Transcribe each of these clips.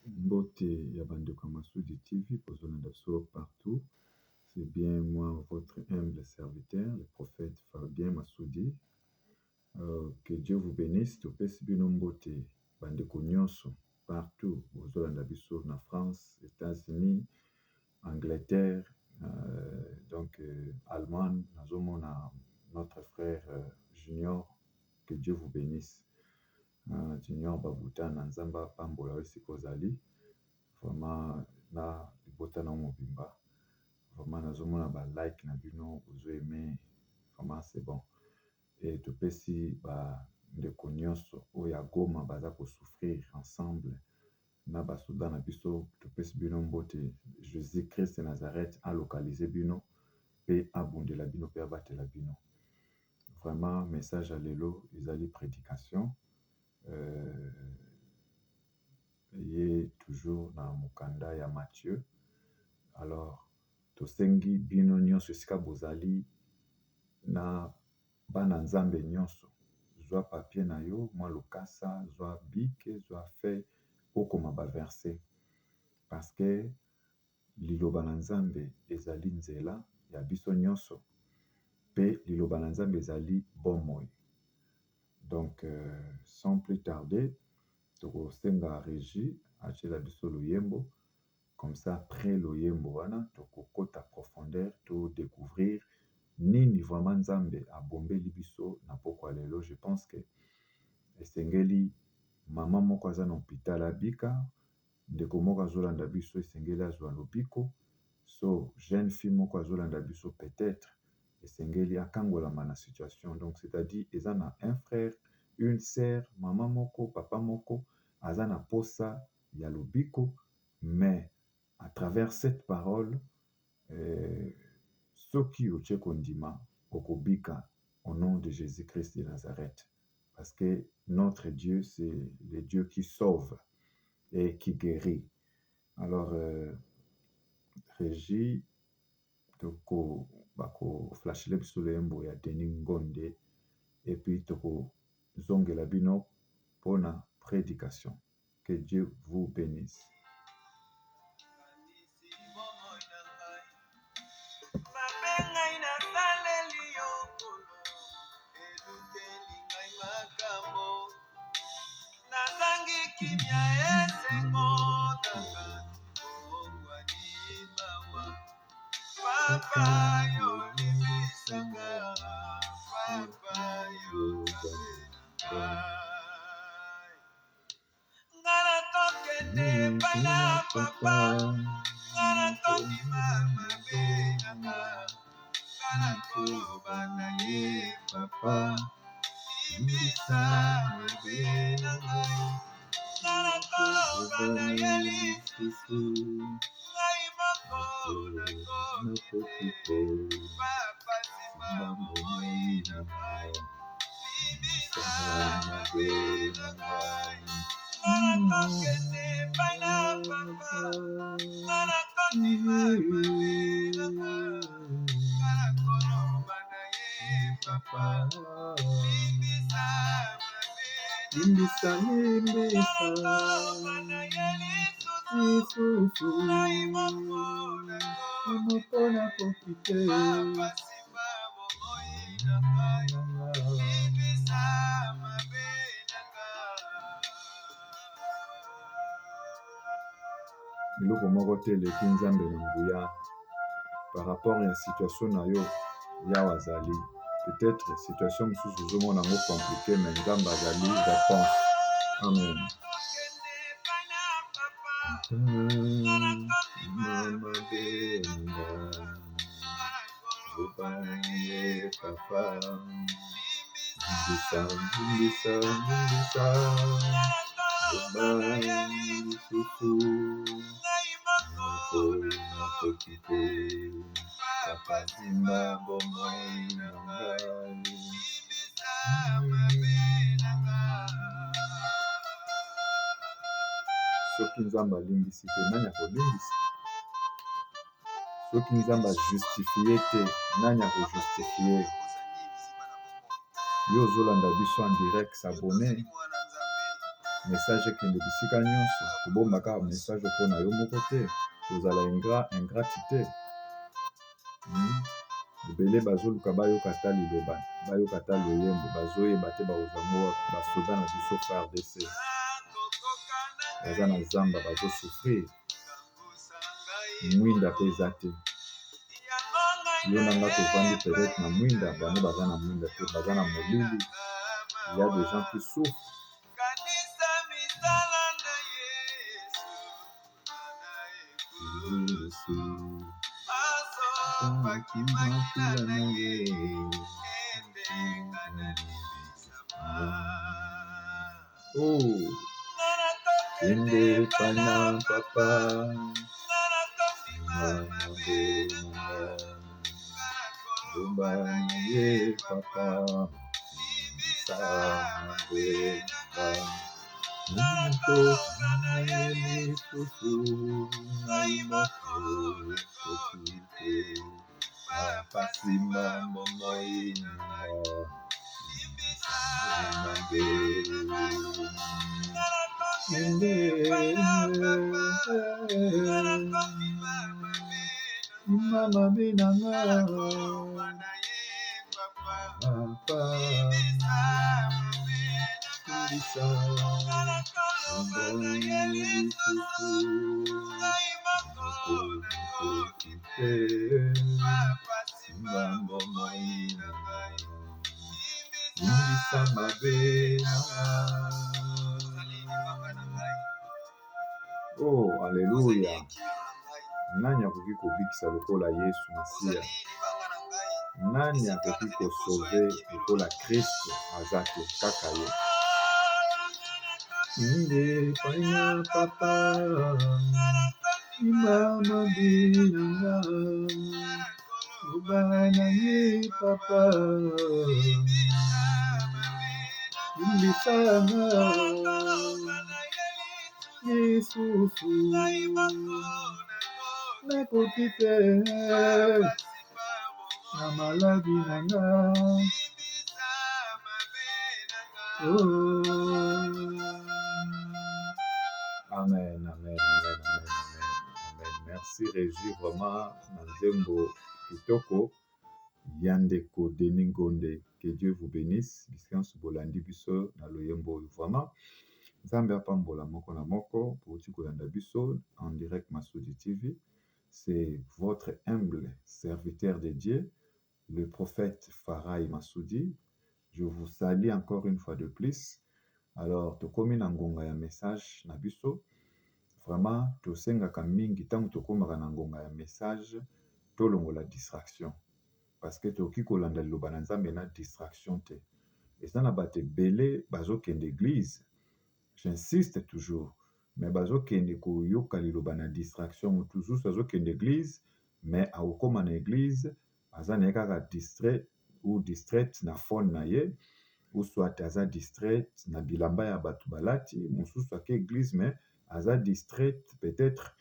Beauté Yabande Masudi TV, Pozonadaso partout. C'est bien moi, votre humble serviteur, le prophète Fabien Massoudi. Que Dieu vous bénisse. Topesi bino beauté, bandeko nyonso, partout. Ozolanda biso na France, États-Unis, Angleterre, Allemagne, nazomona notre frère Junior. Que Dieu vous bénisse. Junior Babuta na Nzamba Pambola Wesiko Zali. Vraiment na libota na mobimba. Vraiment nazomona ba like na bino ozo aimer. Vraiment c'est bon. Et topesi ba ndeko nyonso oya Goma baza ko souffrir ensemble na basoda na biso topesi bino mbote. Jésus Christ de Nazareth a localisé bino pe abondela bino pe abatela bino. Vraiment message à lelo ezali prédication. Ye toujours na mokanda ya Matthieu. Alors tosengi bino nyonso esika bozali na bana nzambe nyonso zwa papier na yo mwa lokasa zwa bike zwa fe okoma ba verset parce que liloba na nzambe ezali nzela ya biso nyonso pe liloba na nzambe ezali bomoi. Donc sans plus tarder tokosenga régie achela biso loyembo. Comme ça, après loyembo wana, tokokota profondeur, to découvrir nini vraiment nzambe a bombé libiso na pokwa lelo. Je pense que esengeli mama moko aza na hôpital abika, ndeko moko azolanda biso esengeli azwa lobiko, so jeune fille moko azolanda biso peut-être esengeli akangolama na situation. Donc c'est-à-dire eza na un frère, une sœur, mama moko, papa moko aza na posa ya lobiko, mais à travers cette parole, soki otie kondima okobika au nom de Jésus-Christ de Nazareth. Parce que notre Dieu, c'est le Dieu qui sauve et qui guérit. Alors, Régie, toko bako flashele biso lembo ya Denis Ngonde et puis toko zongela bino pona prédication. Que Dieu vous bénisse. Papa yo limisanga, papa yo ngana tokende pana papa, ngana toki mama benanga, ngana koloba na ye papa, limbisa benanga, ngana koloba na ye lisusu. Papa simba moi na mai, libisa mabe na mai. Ngana tokende pana papa, ngana toki mama benanga, ngana koloba na ye papa, limbisa mabe, limbisa limbisa, koloba na ye lisusu, naimopona mopona kokite. Papa simba moi na mai, libisa mabe nanga. Biloko moko te eleki nzambe na nguya par rapport à la situation na yo yawa azali. Peut-être situation mosusu ozomona yango compliqué, mais nzambe azali réponse. Amen. Mama benga obaye papa mbisa mbisa mbisa obaye lisusu moko kite papa simba bomoi na ngai. Soki nzambe alimbisi te nani akolimbisa? Soki nzambe ajustifie te nani akojustifie? Yo ozolanda biso en direct, s'abonner message ekende bisika nyonso kobomba kaka message mpona yo moko te kozala ingratité. Ebele bazoluka bayoka ata liloba bayoka ata loyembo bazoyeba te bakozango basoda na biso FARDC baza na zamba bazosouffrir mwinda mpe eza te yo nanga tovandi peut-être na mwinda bango baza na mwinda te baza na molili. Il y a des gens qui souffrent. Oh, inde pana papa, mama bena, ye papa, sama bena, nto naye susu naimoko kokite, papa simba momo ina. Mama binanga papa kulisa Oh, alléluia. Nani akoki kobikisa lokola Yesu Masia? Nani akoki kosauve lokola Kristo aza te kaka ye? Inde paina papa mama binanga ubana ye papa imbisanga Yesusu nakoki te na maladi nanga. Amen, amen, amen, amen, amen. Merci Régie, vraiment, Nanzembo Kitoko, Yandeko Deningonde, que Dieu vous bénisse. Biskansu Bolandi Biso, na Loyembo, vraiment. Nzambe apambola moko na moko, pour Tikolanda Biso, en direct Masudi TV. C'est votre humble serviteur de Dieu, le prophète Farai Masudi. Je vous salue encore une fois de plus. Alors, tokomi na ngonga ya message na biso. Vraiment, tosengaka mingi tango tokomaka na ngonga ya message, tolongola distraction. Parce que toki kolanda liloba na Nzambe na distraction te. Eza na bato ebele bazokende église. J'insiste toujours. Mais bazokende koyoka liloba na distraction. Toujours bazokende église, mais akokoma na église, aza na kaka distrait ou distraite na phone na ye. Ou soit aza distrait na bilamba ya bato balati, mosusu ake église mais aza distrait peut-être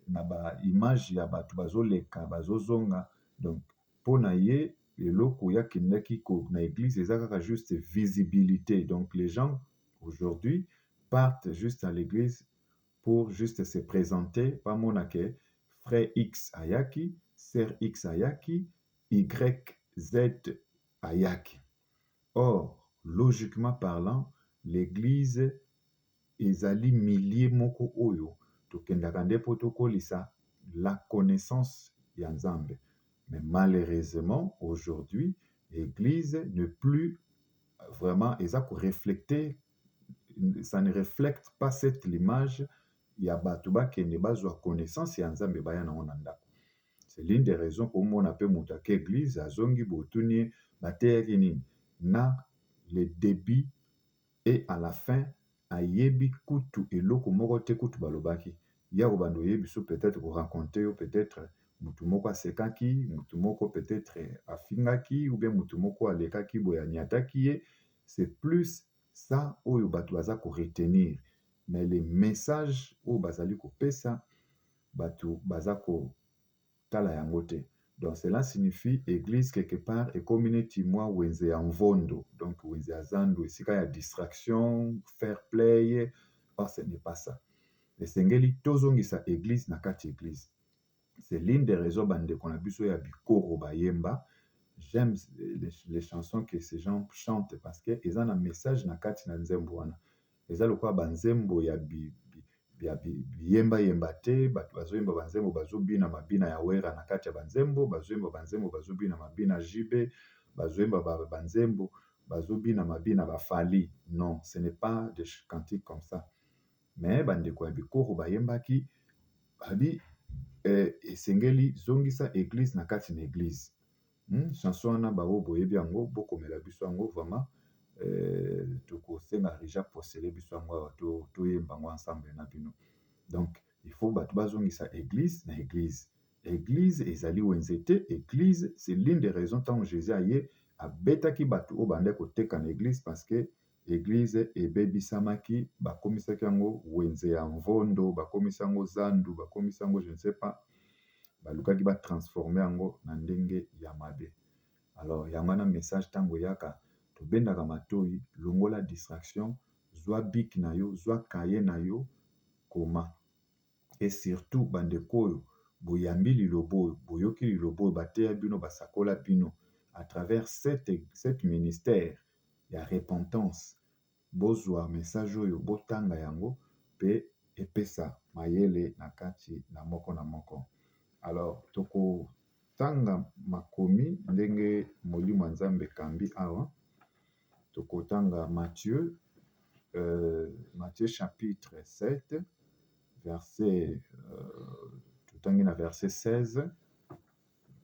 na ba image ya bato bazoleka bazozonga. Donc pona ye eloko ya kindaki ko na église eza kaka juste visibilité. Donc les gens aujourd'hui partent juste à l'église pour juste se présenter, pas monake frère X ayaki, sœur X ayaki, YZ ayaki. Or, logiquement parlant, l'église ezali milliers moko oyo tokendaka nde po tokolisa la connaissance ya Nzambe. Mais malheureusement, aujourd'hui, l'église ne plus vraiment refléter, ça ne reflète pas cette image ya bato bakende bazwa connaissance ya Nzambe baya na ndako. C'est l'une des raisons pour moi on appelle moutake église azongi botuni bateyaki nini na le début et à la fin ayebi kutu eloko moko te kutu balobaki ya kobando yebi so peut-être ko raconter ou peut-être mutu moko asekaki mutu moko peut-être afingaki ou bien mutu moko alekaki boya nyataki ye. C'est plus ça oyo bato baza ko retenir, mais les messages oyo bazali ko pesa bato baza ko tala yango te. Donc cela signifie église quelque part et community moi wenze ya mvondo. Donc wenze ya zandu esika ya distraction, fair play, ce n'est pas ça. Esengeli tozongisa église na kati église. C'est l'une des raisons bandeko na biso ya bikoro bayemba. J'aime les chansons que ces gens chantent parce que ils ont un message na kati na nzembo wana. Eza lokwa banzembo ya yemba te, bato bazoyemba banzembo bazobina mabina ya wera na kati ya banzembo, bazoyemba banzembo bazobina mabina jibe, bazoyemba banzembo bazobina mabina bafali. Non, ce n'est pas des cantiques comme ça. Mais bandeko ya bikoro bayembaki babi esengeli zongisa église na kati na église. Chanson wana bao boyebi yango bokomela biso yango vraiment tokosenga rija posele biso yango toyemba yango ensemble na bino. Donc il faut bato bazongisa église na église. Église ezali wenze te. Église c'est l'une des raisons tant Jésus aye abetaki bato oyo bande koteka na église parce que église ebebisamaki bakomisaki yango wenze ya mvondo, bakomisa yango zandu, bakomisa yango je ne sais pas, balukaki batransforme yango na ndenge ya mabe. Alors yango wana message ntango yaka tobendaka matoi, longola distraction, zwa bik na yo, zwa kaye na yo, koma. Et surtout bandeko oyo boyambi lilobo oyo, boyoki lilobo oyo bateya bino basakola bino à travers cet ministère ya repentance. Bozwa message oyo botanga yango pe epesa mayele na kati na moko na moko. Alors toko tanga makomi ndenge molimo nzambe kambi awa. Toko tanga Matthieu chapitre 7 verset totangi na verset 16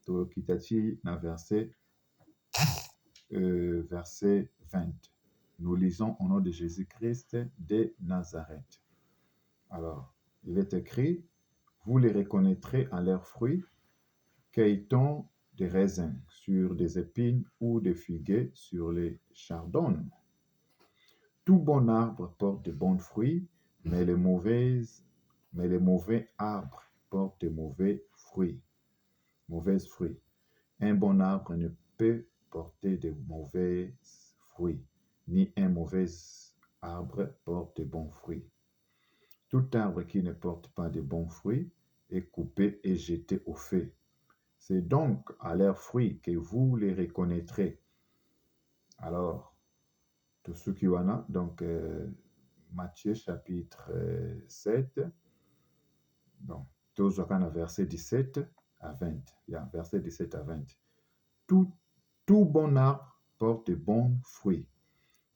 tokitati na verset 20. Nous lisons au nom de Jésus-Christ de Nazareth. Alors, il est écrit, vous les reconnaîtrez à leurs fruits, cueille-t-on des raisins sur des épines ou des figuiers sur les chardons. Tout bon arbre porte de bons fruits, mais les mauvais arbres portent de mauvais fruits. Mauvais fruits. Un bon arbre ne peut porter de mauvais fruits, ni un mauvais arbre porte de bons fruits. Tout arbre qui ne porte pas de bons fruits est coupé et jeté au feu. C'est donc à leurs fruits que vous les reconnaîtrez. Alors, tout ce qui en a, donc Matthieu chapitre 7, donc, tous au verset 17 à 20. Verset 17 à 20. Tout bon arbre porte de bons fruits,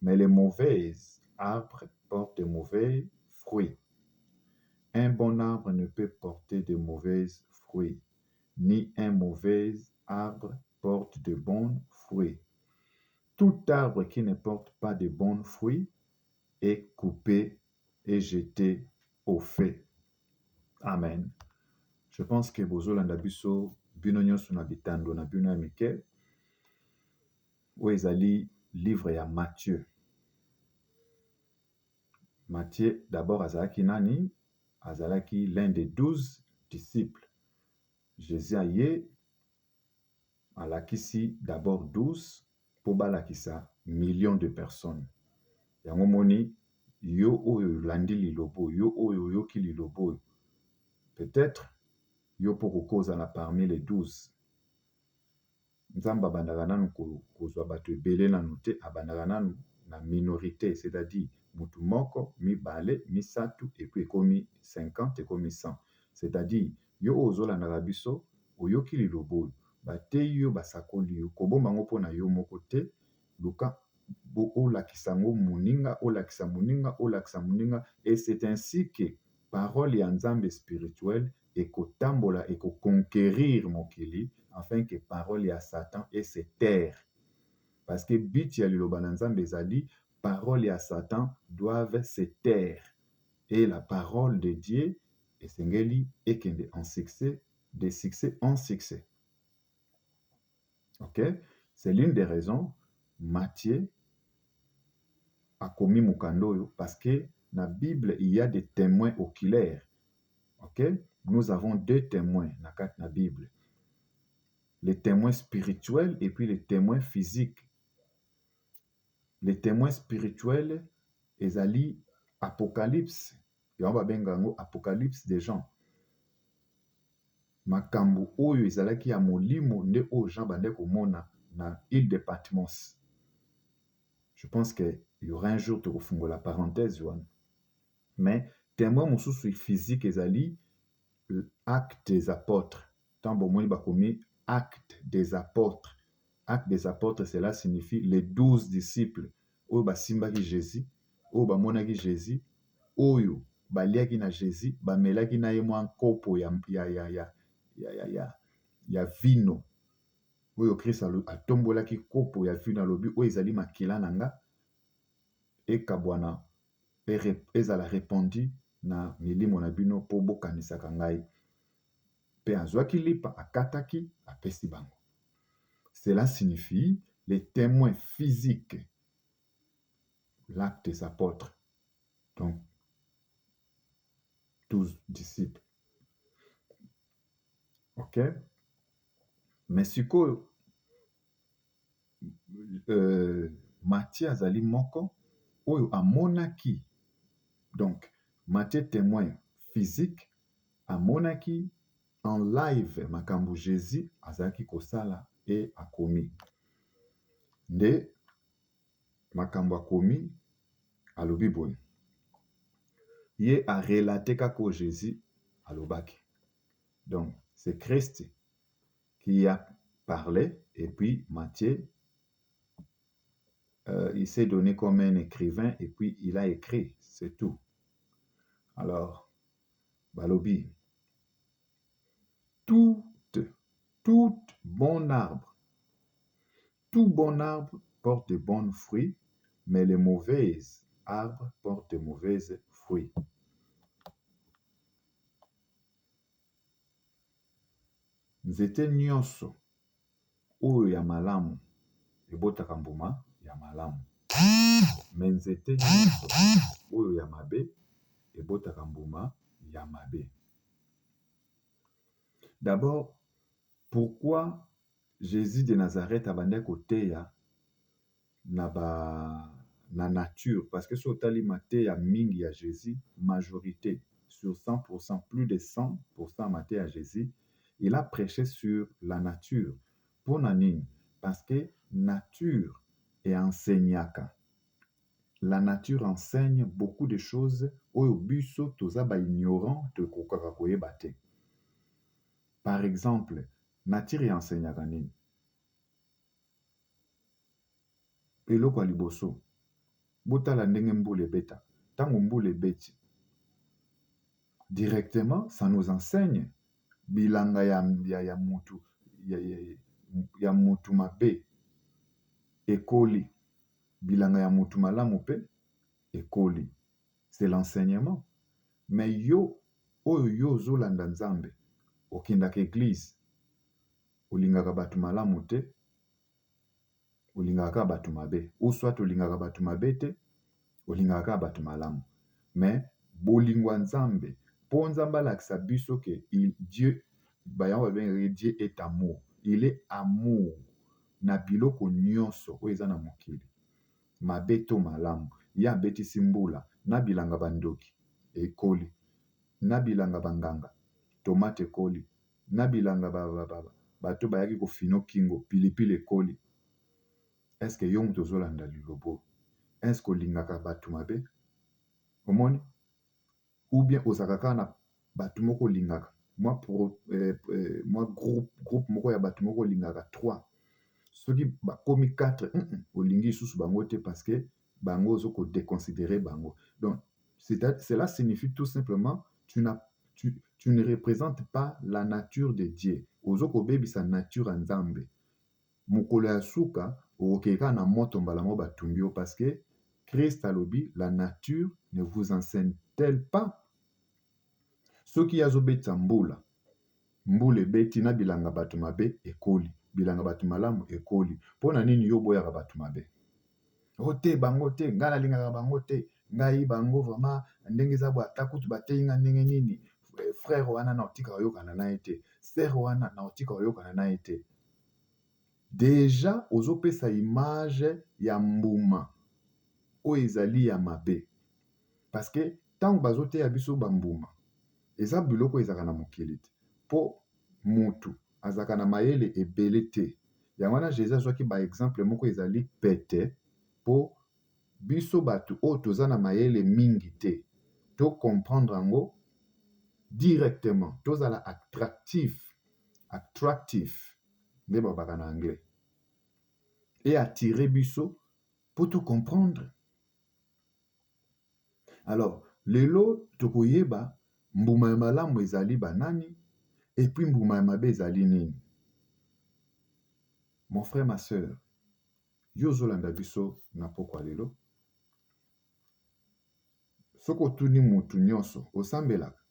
mais les mauvais arbres portent de mauvais fruits. Un bon arbre ne peut porter de mauvais fruits, ni un mauvais arbre porte de bons fruits. Tout arbre qui ne porte pas de bons fruits est coupé et jeté au feu. Amen. Je pense que bozolanda biso bino nyonso na bitando na bino ya mike oyo ezali livre ya Matthieu. Matthieu d'abord azalaki nani? Azalaki l'un des 12 disciples. Jésus aye alakisi d'abord 12 po balakisa millions de personnes. Yango moni yo oyo landi lilobo, yo oyo yoki lilobo. Peut-être yo poko kozala parmi les 12. Nzamba abandaka nanu kozwa bato ebele nanu te, abandaka nanu na minorité, c'est-à-dire mutu moko, mibale, misatu, epi ekomi 50, ekomi 100. C'est-à-dire yo ozolandaka biso, oyoki lilobo, bateyi yo basakoli yo, kobomba ngo mpona yo moko te, luka olakisa ngo muninga, olakisa muninga, olakisa muninga, et c'est ainsi que parole ya nzambe spirituel ekotambola, ekoconquérir mokili, afin que parole ya Satan et se taire. Parce que but ya liloba na nzambe ezali, parole ya Satan doivent se taire. Et la parole de Dieu esengeli ekende en succès, de succès en succès. Ok? C'est l'une des raisons Matthieu a commis Mukandoyo, parce que dans la Bible, il y a des témoins oculaires. Ok? Nous avons deux témoins dans la Bible. les témoins spirituels et puis les témoins physiques. Les témoins spirituels, ezali apocalypse. Et on va bien gagner apocalypse des gens. Makambo oyo ezalaki ya molimo nde oyo Jean bande komona na île de Patmos. Je pense qu'il y aura un jour de refungola parenthèse wana. Mais témoin mosusu physique ezali acte des apôtres. Tant bon moni bakomi acte des apôtres. Acte des apôtres, cela signifie les 12 disciples. Oyo basimbaki Jésus, oyo bamonaki Jésus, oyo baliaki na Jésus, bamelaki na ye mwa nkopo ya vino. Oyo Kristo atombolaki kopo ya vino alobi oyo ezali makila na nga ekabwana ezala répandu na milimo na bino po bokanisaka ngai. Pe azwaki lipa akataki apesi bango. Cela signifie les témoins physiques, l'acte des apôtres. Donc 12 disciples. Ok? Mais sikoyo Matthieu azali moko oyo amonaki. Donc Matthieu témoin physique amonaki en live makambo Jésus azalaki kosala et akomi. Nde makambo akomi alobi boye. Ye a relaté kako Jésus alobaki. Donc c'est Christ qui a parlé et puis Matthieu il s'est donné comme un écrivain et puis il a écrit, c'est tout. Alors, balobi, tout bon arbre porte de bons fruits, mais les mauvais arbres portent de mauvais fruits. Nzete nyonso oyo ya malamu ebotaka mbuma ya malamu. Mais nzete nyonso oyo ya mabe ebotaka mbuma ya mabe. D'abord, pourquoi Jésus de Nazareth abandaki koteya na nature? Parce que sur tali mateya mingi ya Jésus, majorité sur 100%, plus de 100% mateya Jésus, il a prêché sur la nature. Pour nani? Parce que nature et enseignaka. La nature enseigne beaucoup de choses oyo biso toza ba ignorant te kokaka koyeba te. Par exemple, nature enseignaka nini? Eloko ya liboso, botala ndenge mbula ebeta. Tango mbula ebeti, directement, ça nous enseigne bilanga ya mutu mabe ekoli, bilanga ya mutu malamu pe ekoli. C'est l'enseignement. Mais yo ozolanda Nzambe, okendaka église, olingaka batu malamu te, olingaka batu mabe. Ou soit olingaka batu mabe te, olingaka batu malamu. Mais bolingwa Nzambe, po Nzambe alakisa biso ke Dieu est amour. Il est amour na biloko nyonso oyo eza na mokili. Mabe to malamu. Ya betisi mbula na bilanga bandoki ekoli, na bilanga banganga tomate ekoli, na bilanga bato bayaki kofino kingo pilipili ekoli. Est-ce que yo mutu ozolanda lilobo? Est-ce que olingaka batu mabe? Omoni? Ou bien ozakaka na batu moko olingaka? Moi groupe moko ya batu moko olingaka 3. Soki bakomi 4, olingi susu bango te parce que bango ozoko déconsidérer bango. Donc cela signifie tout simplement tu ne représentes pas la nature de Dieu. Ozoko bebisa nature Nzambe. Mokolo ya suka okeka na moto mbala mo batumbi yo parce que Christ alobi la nature ne vous enseigne-t-elle pas? Soki azobetsa mbula ebeti na bilanga batu mabe ekoli, bilanga batu malamu ekoli. Pona nini yo boyaka batu mabe? Ote bango te, nga nalingaka bango te, ngai bango vraiment ndenge eza bwa takutu bateyinga ndenge nini, frère wana na otika oyokana na ye te, sœur wana na otika oyokana na ye te. déjà ozopesa image ya mbuma oyo ezali ya mabe, parce que ntango bazoteya biso bambuma eza biloko ezalaka na mokili te, mpo mutu azalaka na mayele ebele te. Yango wana Jésus azwaki baexemple moko ezali pete, mpo biso bato oyo toza na mayele mingi te tocomprendre yango directement, tozala attractif nde babaka na anglais, et attirer biso mpo tocomprendre. Alors lelo tokoyeba mbuma ya malamu ezali banani, et puis mbuma ya mabe ezali nini. Mon frère, ma sœur, yo ozolanda biso na pokwa lelo, soki otuni mutu nyonso osambelaka,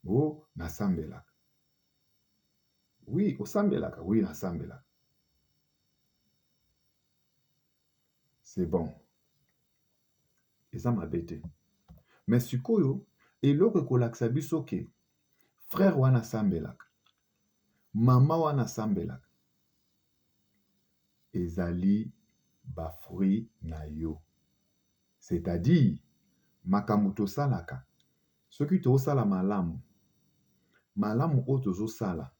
o nasambelaka. Oui, osambelaka, oui nasambelaka. C'est bon, eza mabe te. Mais sikoyo eloko ekolakisa biso ke frère wana asambelaka, mama wana asambelaka, ezali bafruit na yo. C'est-à-dire makambo tosalaka, soki tozosala malamu oyo tozosala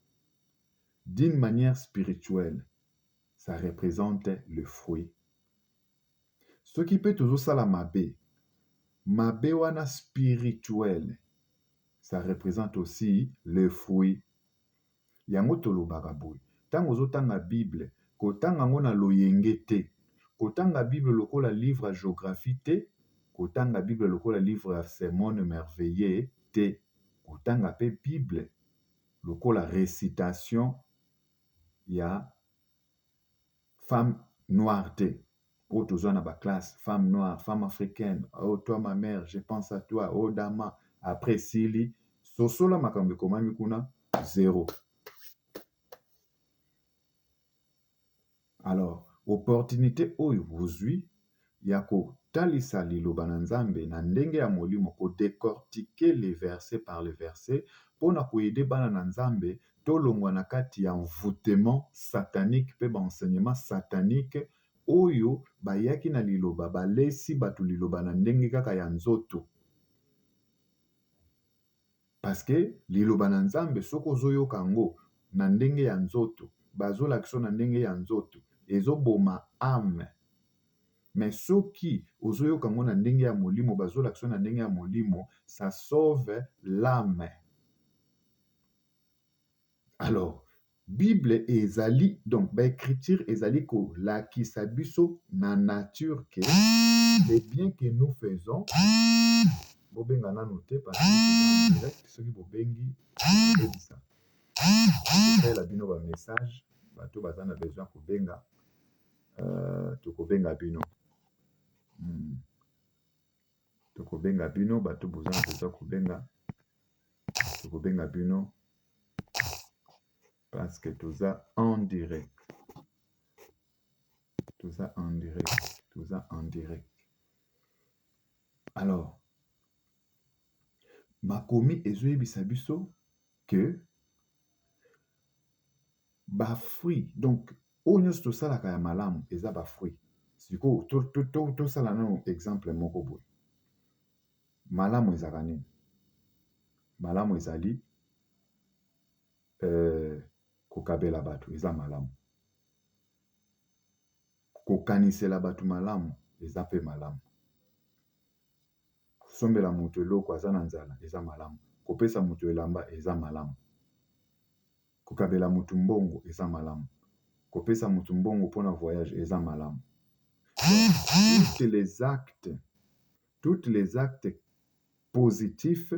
d'une manière spirituelle, ça représente le fruit. Soki mpe tozosala mabe wana spirituel, ça représente aussi le fruit. Yango tolobaka boye, ntango ozotanga Bible, kotanga yango na loyenge te, kotanga Bible lokola livre ya géographie te, kotanga Bible lokola livre ya sermon merveilleux te, kotanga pe Bible lokola récitation ya femme noire te. Oh, tozwa na classe, femme noire, femme africaine, oh toi ma mère, je pense à toi, oh dama, après sili, sosola makambo ekomami kuna, zéro. Alors, opportunité oyo bozwi ya kotalisa liloba na Nzambe na ndenge ya molimo, ko décortiquer les versets par les versets, pona koyede bana na Nzambe tolongwa na kati ya envoûtement satanique pe ba enseignement satanique oyo bayaki na liloba balesi bato liloba na ndenge kaka ya nzoto. Parce que liloba na Nzambe soko ozoyoka yango na ndenge ya nzoto, bazolakisa na ndenge ya nzoto, ezoboma âme. Mais soki ozoyoka yango na ndenge ya molimo, bazolakisa na ndenge ya molimo, ça sauve l'âme. Alors, Bible ezali, donc, écriture ezali ko lakisa biso na nature que les biens que nous faisons, bobenga nanu te parce que direct soki bobengi ça. La bino ba message, bato bazana besoin kobenga tokobenga bino. Tokobenga bino, bato bozana besoin kobenga tokobenga bino. Parce que tout ça en direct. Tout ça en direct. Tout ça en direct. Alors, makomi ezoyebisa biso que ba fruit. Donc, oyo nyonso tosalaka ya malamu eza ba fruit. Siko tosala nano exemple moko boye. Malamu ezaka nini? Malamu ezali kokabela bato eza malamu. Kokanisela bato malamu eza pe malamu. Sombela moto eloko aza na nzala eza malamu. Kopesa moto elamba eza malamu. Kokabela moto mbongo eza malamu. Kopesa moto mbongo mpona voyage eza malamu. Toutes les actes positifs,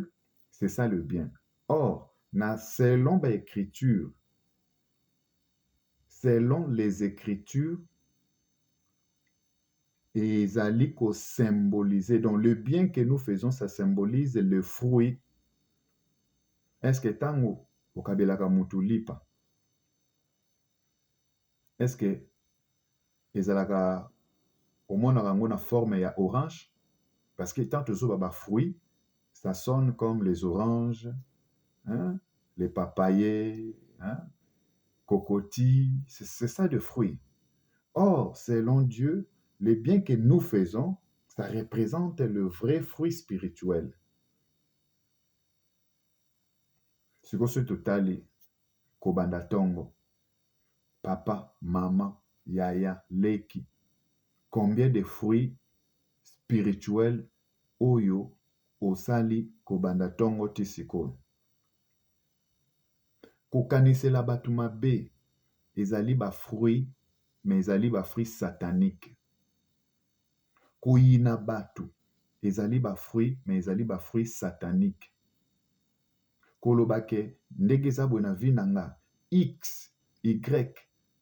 c'est ça le bien. Or, selon les écritures, et ezali ko symboliser. Donc le bien que nous faisons, ça symbolise le fruit. Est-ce que tango okabelaka mutu lipa? Est-ce que ezalaka omonaka ngo na forme ya orange? Parce que tant tozoba ba fruits, ça sonne comme les oranges, les papayers, cocotiers, c'est ça de fruits. Or, selon Dieu, le bien que nous faisons, ça représente le vrai fruit spirituel. Sikoyo totali kobanda ntongo, papa, maman, yaya, leki, combien de fruits spirituels oyo osali kobanda ntongo ti sikoyo. Kokanisela bato mabe ezali bafruit, mais ezali bafruit satanique. Koyina bato ezali bafruit, mais ezali bafruit satanique. Koloba ke ndenge eza boye na vi na nga x y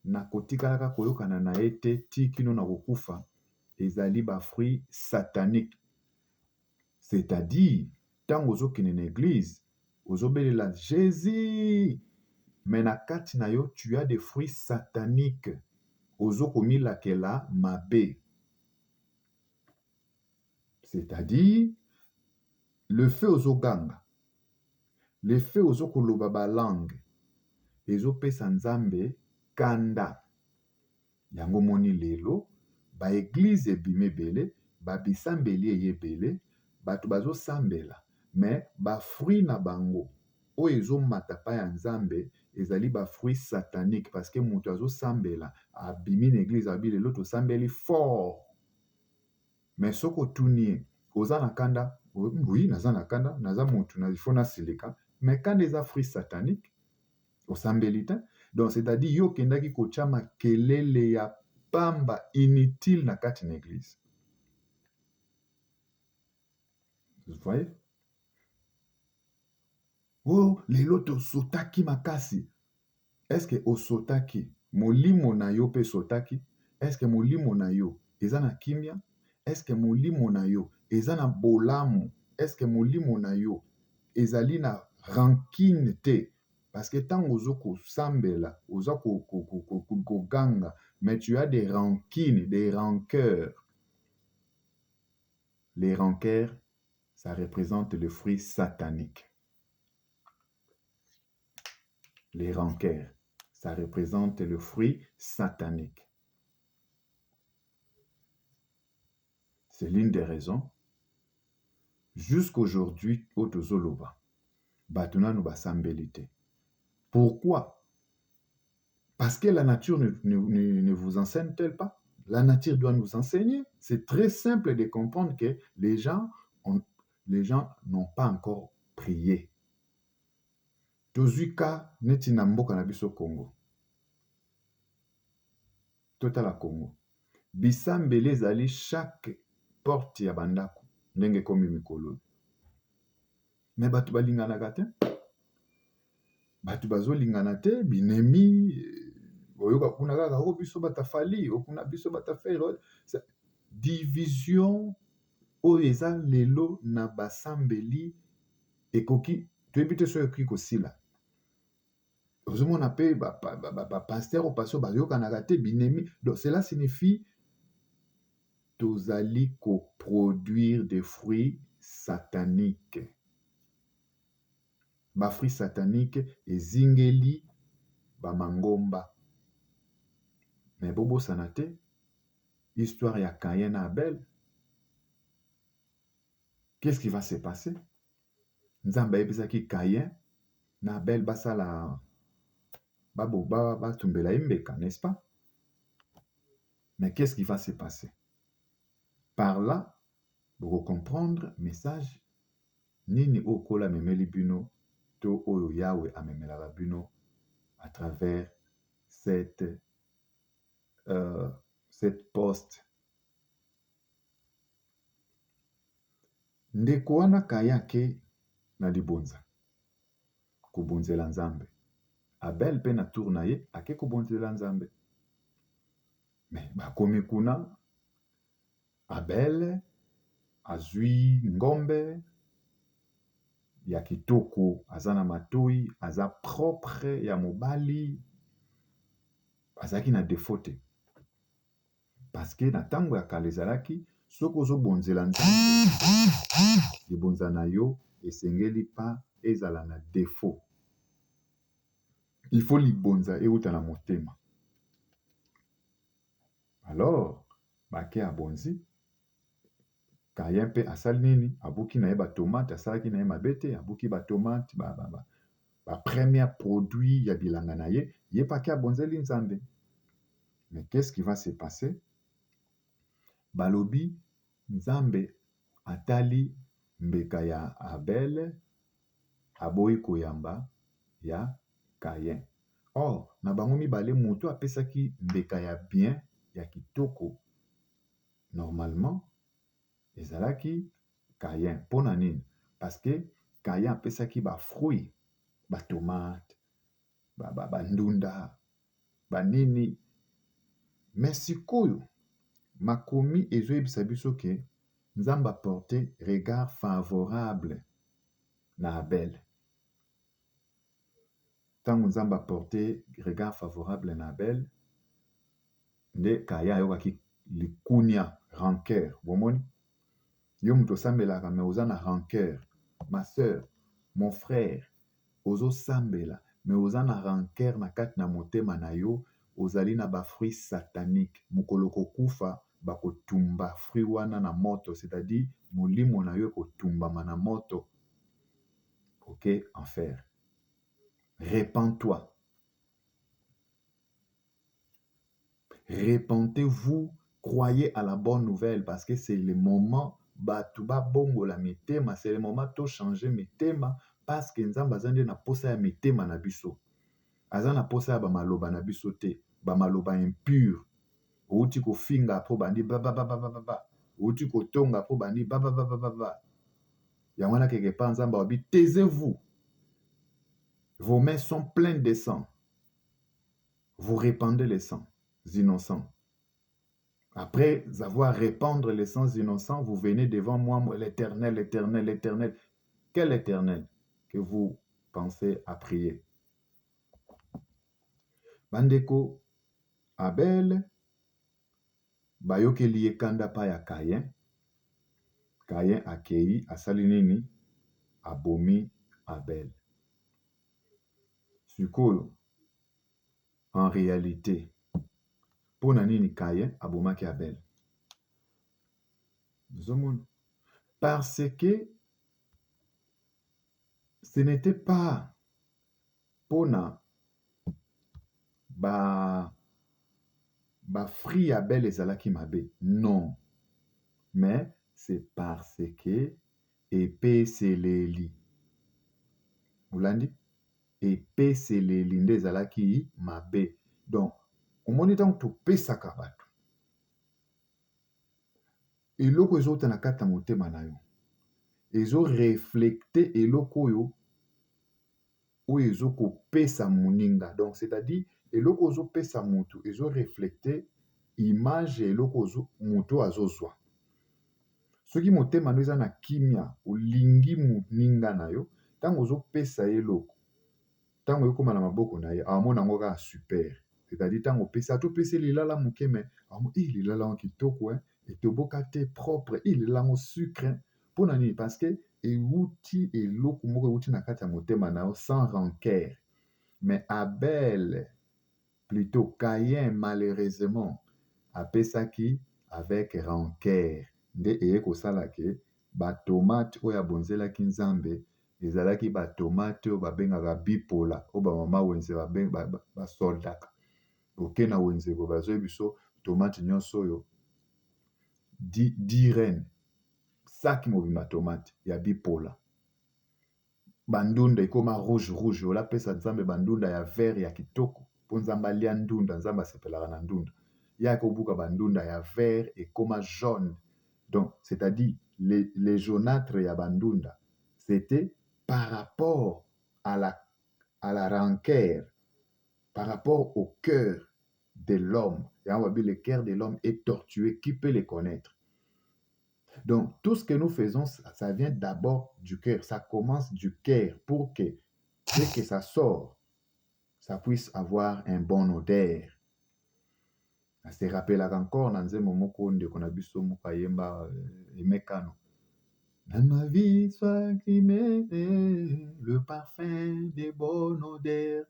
nakotikalaka koyokana na ye te ti kino na kokufa, ezali bafruit satanique. C'est-à-dire ntango ozokende na église ozobelela Jésus, mais na kati na yo tu as des fruits sataniques. Ozokomilakela mabe. C'est-à-dire le fait ozoganga, le fait ozokoloba balangue ezopesa Nzambe kanda. Yango moni lelo ba église ebima ebele, babisambeli eyebele, bato bazosambela, mais bafruit na bango oyo ezomata pa ya Nzambe ezali bafruit satanique, parce que moto azosambela abimi na église abi lelo tosambeli fort, mais soki otuni ye oza na kanda, oui naza na kanda, naza motu na ifo nasilika, mais kanda eza fruit satanique osambeli te. Donc c'est-à-dire yo kendaki kotia makelele ya pamba inutile na kati na église. Vous voyez? Oh, lelo tosotaki makasi. Est-ce que osotaki molimo na yo pe sotaki? Est-ce que molimo na yo eza na kimia? Est-ce que molimo na yo eza na bolamu? Est-ce que molimo na yo ezali na rancune te? Parce que tant ozo kosambela, ozo koganga, mais tu as des rancunes, des rancœurs. Les rancœurs, ça représente le fruit satanique. Les rancœurs, ça représente le fruit satanique. C'est l'une des raisons. Jusqu'aujourd'hui, au Tozoloba, Batuna nous basambelite. Pourquoi? Parce que la nature ne vous enseigne-t-elle pas? La nature doit nous enseigner. C'est très simple de comprendre que les gens n'ont pas encore prié. Tozuka neti na mboka na biso Congo. Totala Congo. Bisambele ezali chaque porte ya bandako ndenge komi mikolo. Mais bato balinganaka te. Bato bazolingana te, binemi oyoka kuna kaka o biso batafali, okuna biso batafali. Division oyo eza lelo na basambeli ekoki toyebi te so ekoki kosila. Ozomona pe pasteur ou pasteur bayokanaka te binemi. Donc cela signifie tozali produire des fruits sataniques. Ba fruits sataniques ezingeli ba mangomba. Mais bobo sanate, histoire ya Caïn et Abel. Qu'est-ce qui va se passer? Nzamba ebisaki Caïn na Abel basala batumbela imbeka, n'est-ce pas? Mais qu'est-ce qui va se passer? Par là, pour comprendre message nini okola memeli bino to oyo Yahweh amemela bino à travers cette poste. Ndeko wana kayake na libonza kubonzela Nzambe. Abel pe na tour na ye ake kubonzela Nzambe. Mais bakomi kuna Abel azwi ngombe ya kitoko, aza na matoi, aza propre ya mobali, azaki na défaut. Parce que na tango ya kala ezalaki soki ozobonzela Nzambe libonza na yo esengeli pa ezala na défaut. Il faut libonza euta na motema. Alors, bake abonzi, Kayen mpe asali nini, abuki na ye batomate, asalaki na ye mabe te, abuki batomate, premier produit ya bilanga na ye, ye pake abonzeli Nzambe. Mais qu'est-ce qui va se passer? Balobi, Nzambe atali mbeka ya Abel, aboyi koyamba ya Kayen. Or, na bango mibale moto apesaki mbeka ya bien, ya kitoko. Normalement, ezalaki Kayen. Pona nini? Parce que Kayen apesaki ba fruit, ba tomate, ba ndunda, ba nini. Mais sikoyo, makomi ezoyebisa biso ke Nzambe apporte regard favorable na Abel. Tango Nzambe apporte regard favorable na Abel, nde Kayen ayokaki likunia, rancœur. Bomoni? Yo muto sambelaka me oza na rancœur. Ma sœur, mon frère, ozo sambela, me oza na rancœur na kati na motema na yo, ozali na ba fruit satanique. Mokolo kokufa bakotumba fruit wana na moto, c'est-à-dire molimo na yo kotumbama na moto. OK, enfer. Répands-toi. Répentez-vous, croyez à la bonne nouvelle parce que c'est le moment batuba bongo la mitema, c'est le moment to changer mitema parce que Nzambe azande na posa ya mitema na biso. Azana posa ya ba maloba na biso te, ba maloba impur. Outi ko finga po bandi ba. Outi ko tonga po bandi ba. Yamwana keke pa Nzambe obi taisez-vous. Vos mains sont pleines de sang. Vous répandez les sangs innocents. Après avoir répandre les sangs innocents, vous venez devant moi, l'Éternel, l'Éternel, l'Éternel. Quel Éternel que vous pensez à prier? Bandeko, Abel, bayokeli ye kanda pa ya Kayen. Kayen akei asali nini? Abomi Abel. Sikoyo, en réalité, pona nini Kayen abomaki Abel? Parce que ce n'était pas pona ba fruit Abel ezalaki mabe. Non. Mais c'est parce que epeseleli. Ulandi? Epeseleli nde ezalaki mabe. Donc, omoni tango topesaka bato. Eloko ezota na kati ya motema na yo. Ezo reflecte eloko oyo ezo kopesa moninga. Donc, c'est-à-dire, eloko ozo pesa mutu, ezo reflecte image eloko mutu azozwa. Soki motema no eza na kimia, olingi moninga na yo, tango ozo pesa eloko, tango ekoma na maboko na ye, amona ngo ka super. C'est-à-dire, tango pesa, to pesa lilala muke me, lilala ngo kitoko, etoboka te propre, lilala ngo sucre. Pona nini? Parce que euti eloko moko euti na kati ya motema na yo sans rancœur. Mais Abel, plutôt Kayen, malheureusement, apesaki avec rancœur. Nde eye kosala ke batomate oyo abonzelaki Nzambe ezalaki batomate oyo babengaka bipola, oyo bamama wenze basoldaka. Oke na wenze ko bazoyi biso tomate nyonso oyo 10 reine saki mobima tomate ya bipola. Bandunda ekoma rouge, olapesa Nzambe bandunda ya vert ya kitoko, po Nzambe alia ndunda, Nzambe asepelaka na ndunda. Ya kobuka bandunda ya vert ekoma jaune. Donc, c'est-à-dire, les jaunâtres ya bandunda, c'était par rapport à la rancœur, par rapport au cœur de l'homme. Le cœur de l'homme est tortueux, qui peut le connaître? Donc, tout ce que nous faisons, ça vient d'abord du cœur. Ça commence du cœur pour que, dès que ça sort, ça puisse avoir un bon odeur. Ça se rappelle encore dans un moment qu'on a vu ce mukayemba emekano. Dans ma vie, sois crimé, le parfum des bonnes odeurs.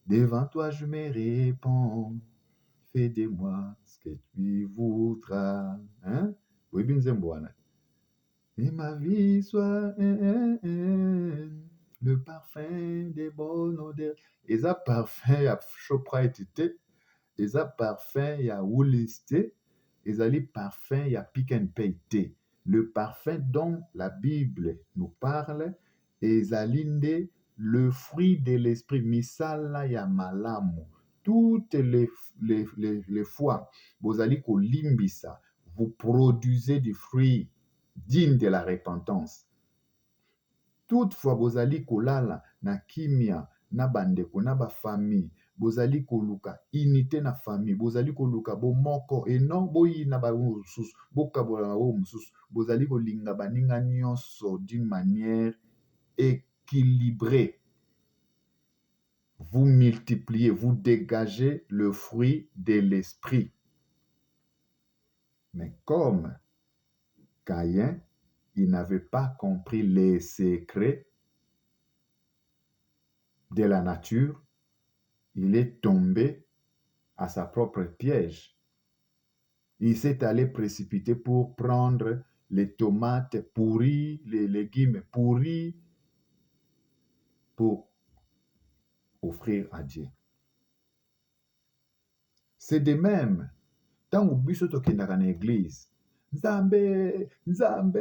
Devant toi, je me répands. fais de moi ce que tu voudras. Hein? Oui, bien, et ma vie soit le parfum des bonnes odeurs. Et ça parfum ya Chopra etité, et ça parfum ya Wooliste, et ça les parfum ya Pick and Pay té. Le parfum dont la Bible nous parle, et ça linde le fruit de l'esprit, misala ya malamu. Toutes les fois, vous allez limbisa, vous produisez du fruit digne de la repentance. Toutefois, bozali kolala na kimia, na bandeko, na ba famille, bozali koluka unité na famille, bozali koluka bomoko, et non boyi na ba mususu, bokabola na bo mususu, bozali kolinga baninga nyonso d'une manière équilibrée. Vous multipliez, vous dégagez le fruit de l'esprit. Mais comme Caïn, il n'avait pas compris les secrets de la nature, il est tombé à sa propre piège. Il s'est allé précipiter pour prendre les tomates pourries, les légumes pourris pour offrir à Dieu. C'est de même, tant que biso tokendaka na église, Nzambe, Nzambe,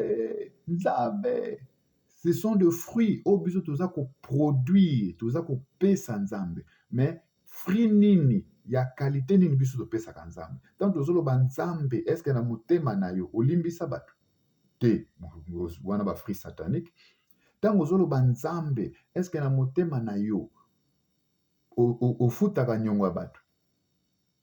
Nzambe. Ce sont des fruits au biso toza ko produire, toza ko pesa Nzambe. Mais fruit nini ya qualité nini biso topesaka Nzambe. Tant tozoloba Nzambe, est-ce que na motema na yo olimbisa bato? Te, wana ba fruit satanique. Tant ozoloba Nzambe, est-ce que na motema na yo ofutaka nyongo ya bato?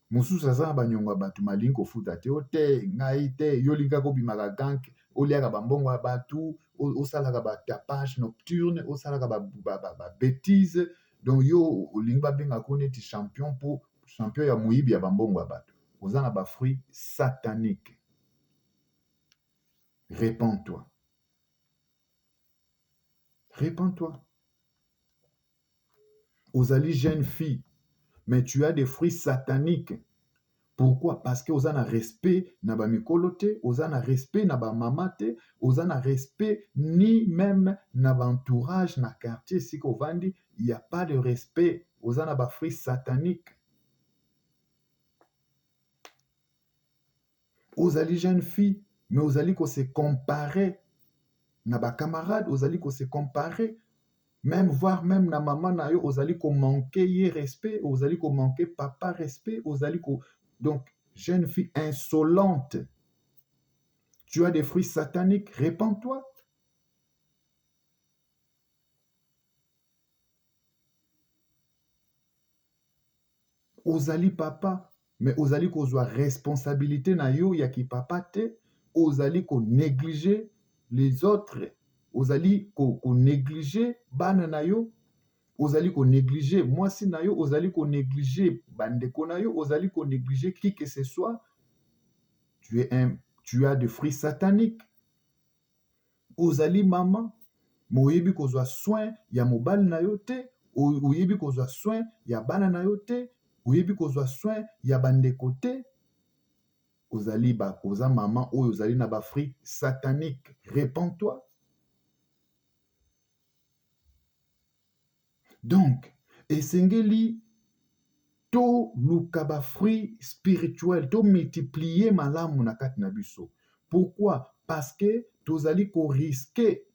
Mosusu aza na banyongo ya bato malingi kofuta te, o te ngai te, yo linga kobimaka ganke, oliaka bambongo ya bato, osalaka batapage nocturne, osalaka babétise. Donc yo olingi babengaka neti champion ya moyibi ya bambongo ya bato. Oza na bafruit satanique. Répands-toi. Répands-toi. Ozali jeune fille, mais tu as des fruits sataniques. Pourquoi? Parce que oza na respect na ba mikolo te, oza na respect na ba mama te, oza na respect ni même na ba entourage na quartier sika ovandi, il y a pas de respect, oza na ba fruits sataniques. Ozali jeune fille, mais ozali ko se comparer na ba camarade, ozali ko se comparer, même voir même na maman na yo, ozali ko manquer ye respect, ozali ko manquer papa respect, ozali ko donc jeune fille insolente, tu as des fruits sataniques, répands-toi. Ozali papa, mais ozali kozwa responsabilité na yo ya ki papa te, ozali ko négliger les autres, ozali ko négliger bana na yo, ozali ko négliger mwasi na yo, ozali ko négliger bandeko na yo, ozali ko négliger qui que ce soit. Tu as des fruits sataniques. Ozali maman, moyebi kozwa soin ya mobali na yo te, oyebi kozwa soin ya bana na yo te, oyebi kozwa soin ya bandeko te. Ozali oza maman oyo ozali na ba fruits sataniques. Répands-toi. Donc, esengeli to luka ba fruits spirituels, to multiplier malamu na kati na biso. Pourquoi? Parce que tozali ko risquer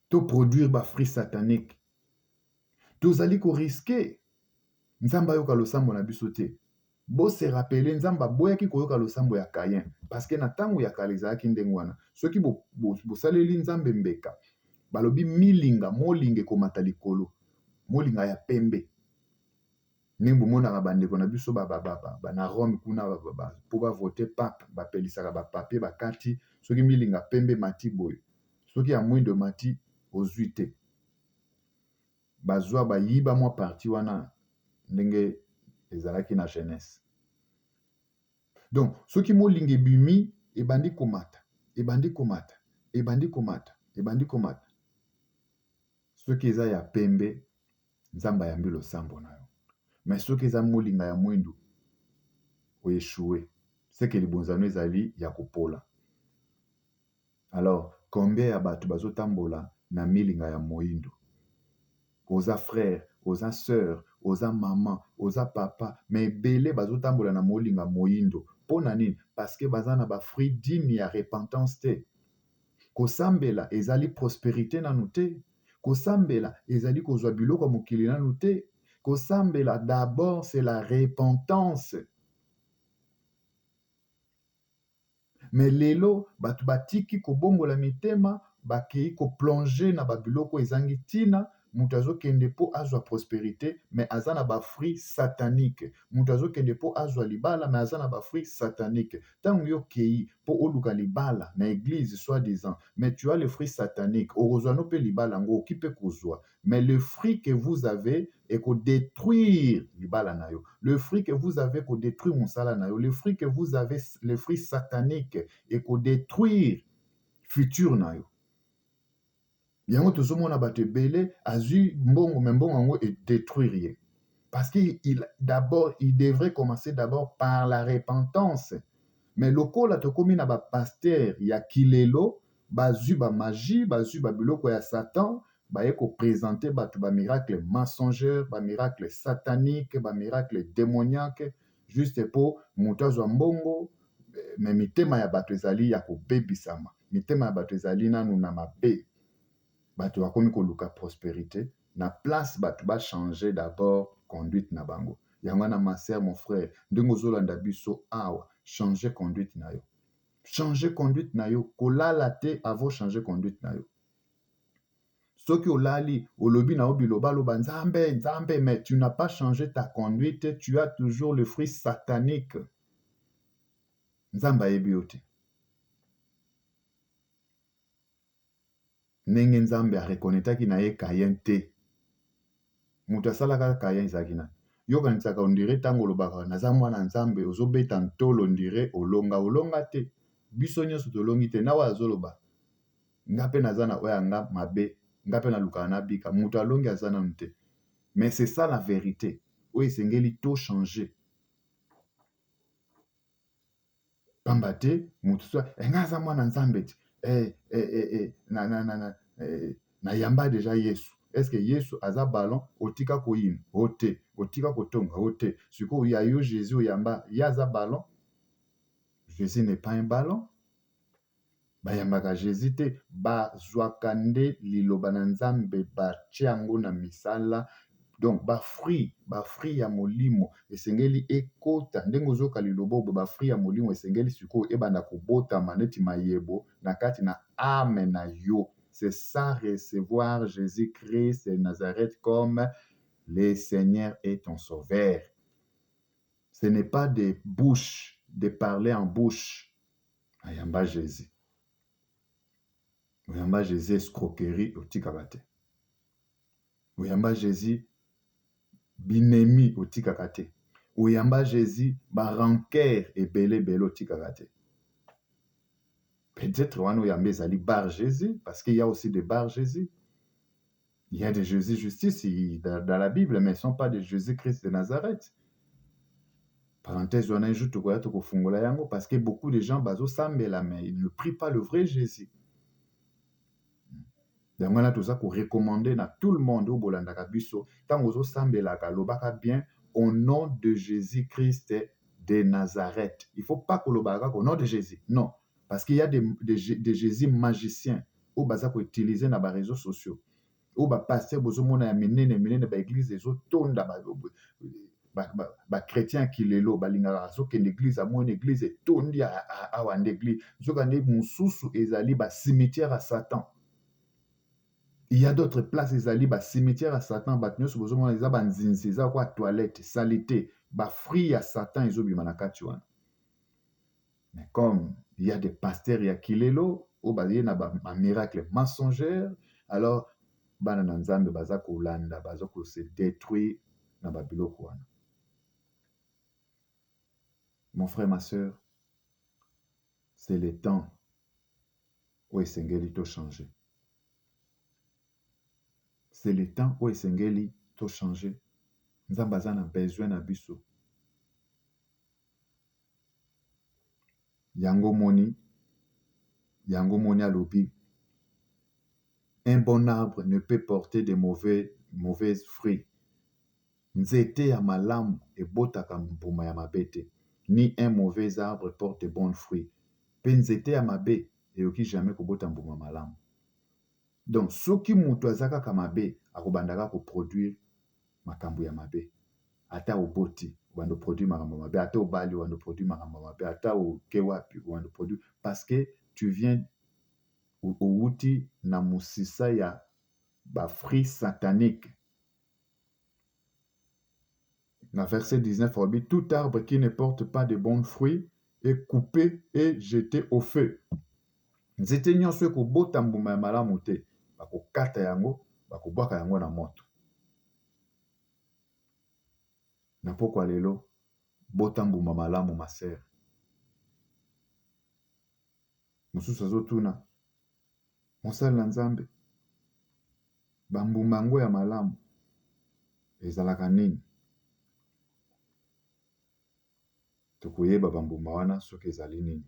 to produire ba fruits sataniques. Tozali ko risquer Nzamba yoka losambo na biso te. Bo se rappeler Nzamba boyaki koyoka losambo ya Caïn, parce que na tango ya kala ezalaki ndenge wana. Soki bosaleli Nzambe mbeka, balobi milinga molinga ekomata likolo, molinga ya pembe. Ndenge bomonaka bandeko na biso na Rome kuna po bavote pape, bapelisaka bapapier bakati, soki milinga pembe mati boye, soki ya mwindo mati ozwi te. Bazwa bayiba mwa parti wana ndenge ezalaki na jeunesse. Donc, soki molinga ebimi, ebandi komata, ebandi komata, ebandi komata, ebandi komata. Soki eza ya pembe, Nzamba yambi losambo na yo. mais soki eza molinga ya mwindu oéchoué. C'est que libonzano ezali ya kopola. Alors, combien ya bato bazotambola na milinga ya moyindo? Oza frère, oza sœur, oza maman, oza papa, mais ebele bazotambola na molinga moyindo. Pona nini? Parce que baza na ba fruit digne ya repentance te. Kosambela ezali prospérité nanu te. Kosambela ezali kozwa biloko mokili nanu te. Kosambela d'abord c'est la repentance. Mais lelo bato batiki kobongola mitema bakei koplonger na babiloko ezangi tina. Mutu azokende po azwa prospérité, mais aza na bafruit satanique. Mutu azokende po azwa libala, mais aza na bafruit satanique. Tango yo kei po oluka libala na église soi-disant, mais tu as le fruit satanique. Orozwa no pe libala ngo okipe kozwa. Mais le fruit que vous avez est qu'on détruire libala na yo. Le fruit que vous avez qu'on détruire monsala na yo. Le fruit que vous avez, le fruit satanique, est qu'on détruire futur na yo. Yango tozomona bato ebele azwi mbongo mais mbongo yango détruire ye. Parce qu'il d'abord il devrait commencer d'abord par la repentance. Mais lokola tokomi na ba pasteur ya kilelo bazwi ba magie, bazwi ba biloko ya Satan, baye ko présenter bato ba miracle mensongeur, ba miracle satanique, ba miracle démoniaque juste pour mutu azwa mbongo. Mais mitema ya bato ezali ya kobebisama. Mitema ya bato ezali nanu na mabe. Bato bakomi koluka prospérité, na place bato ba changer d'abord conduite na bango. Yango na ma sœur, mon frère, ndenge ozolanda biso awa, changer conduite na yo. Changer conduite na yo, kolala te avant changer conduite na yo. Soki olali, olobi na obiloba loba nzambe, nzambe, mais tu n'as pas changé ta conduite, tu as toujours le fruit satanique. Nzamba yebi yo te. Ndenge nzambe arekonetaki na ye Kayen te. Mutu asalaka Kayen ezalaki nani? Yokanisaka ondire ntango olobaka naza mwana nzambe ozobeta ntolo ondire olonga te. Biso nyonso tolongi te. Nawa azoloba nga mpe naza na oyo nga mabe, nga mpe nalukaka nabika. Mutu alongi aza nanu te. Mais c'est ça la vérité. Oyo esengeli to changer. Pamba te mutu so nga aza mwana nzambe te. Na yamba déjà Yesu. Est-ce que Yesu aza ballon otika koyina ote otika kotonga ote siko ya yo Jésus oyamba yaza ballon? Jésus n'est pas un ballon. Bayambaka Jésus te bazwaka nde liloba na Nzambe batiango na misala. Donc ba fruit ya molimo esengeli ekota ndenge ozoka lilobo ba fruit ya molimo esengeli siko ebanda kobota maneti mayebo na kati na âme na yo. C'est ça, recevoir Jésus-Christ de Nazareth comme le Seigneur et ton Sauveur. Ce n'est pas de bouche, de parler en bouche. Ayamba Jésus. Ayamba Jésus escroquerie otikaka te. Ayamba Jésus binemi otikaka te. Ayamba Jésus ba rancœur ebele otikaka te. Peut-être on a mis bar Jésus, parce qu'il y a aussi des bars Jésus. Il y a des Jésus justice dans la Bible, mais ils ne sont pas des Jésus-Christ de Nazareth. Parenthèse, on a un jour parce que beaucoup de gens mais ils ne prient pas le vrai Jésus. Donc on a tout ça pour recommander à tout le monde au Bolandaka Biso, tant aux Sambelaka, l'obaka bien au nom de Jésus-Christ de Nazareth. Il ne faut pas que l'obaka au nom de Jésus. Non. Parce qu'il y a des Jésus magiciens où baza ko utiliser na ba réseaux sociaux. Où ba pasteur bozomona ya menene ba église ezo tonda ba chrétien qui lelo ba lingaka so ke l'église a mon église tondi a wa l'église. Zoka ne mususu ezali ba cimetière à Satan. Il y a d'autres places ezali ba cimetière à Satan ba nyoso bozomona eza ba nzinzi eza kwa toilette salité ba fruit à Satan ezobima na kati wana. Mais comme il y a des pasteurs ya kilelo ou bazye na ba miracle mensongeur, alors bana na nzambe baza kolanda baza ko se détruire na ba biloko wana. Mon frère, ma sœur, c'est le temps où esengeli to changer. C'est le temps où esengeli to changer. nzambe aza na besoin na biso. Yango moni alobi. Un bon arbre ne peut porter de mauvais fruits. Nzete ya malamu ebotaka mbuma ya mabe te. Ni un mauvais arbre porte de bons fruits. Pe nzete ya mabe eyoki jamais kobota mbuma malamu. Donc soki mutu aza kaka mabe akobandaka koproduire makambo ya mabe. Ata oboti obanda produire makambo mabe, ata obali obanda produire makambo mabe, ata oke wapi obanda produire, parce que tu viens outi na musisa ya ba fruits sataniques. Na verset 19 obi, tout arbre qui ne porte pas de bons fruits est coupé et jeté au feu. Nzete nyonso ekobota mbuma ya malamu te, bakokata yango, bakobwaka yango na moto. Na pokwa lelo bota mbuma malamu maser. Mosusu azotuna mosali na Nzambe, bambuma yango ya malamu ezalaka nini? Tokoyeba bambuma wana soki ezali nini.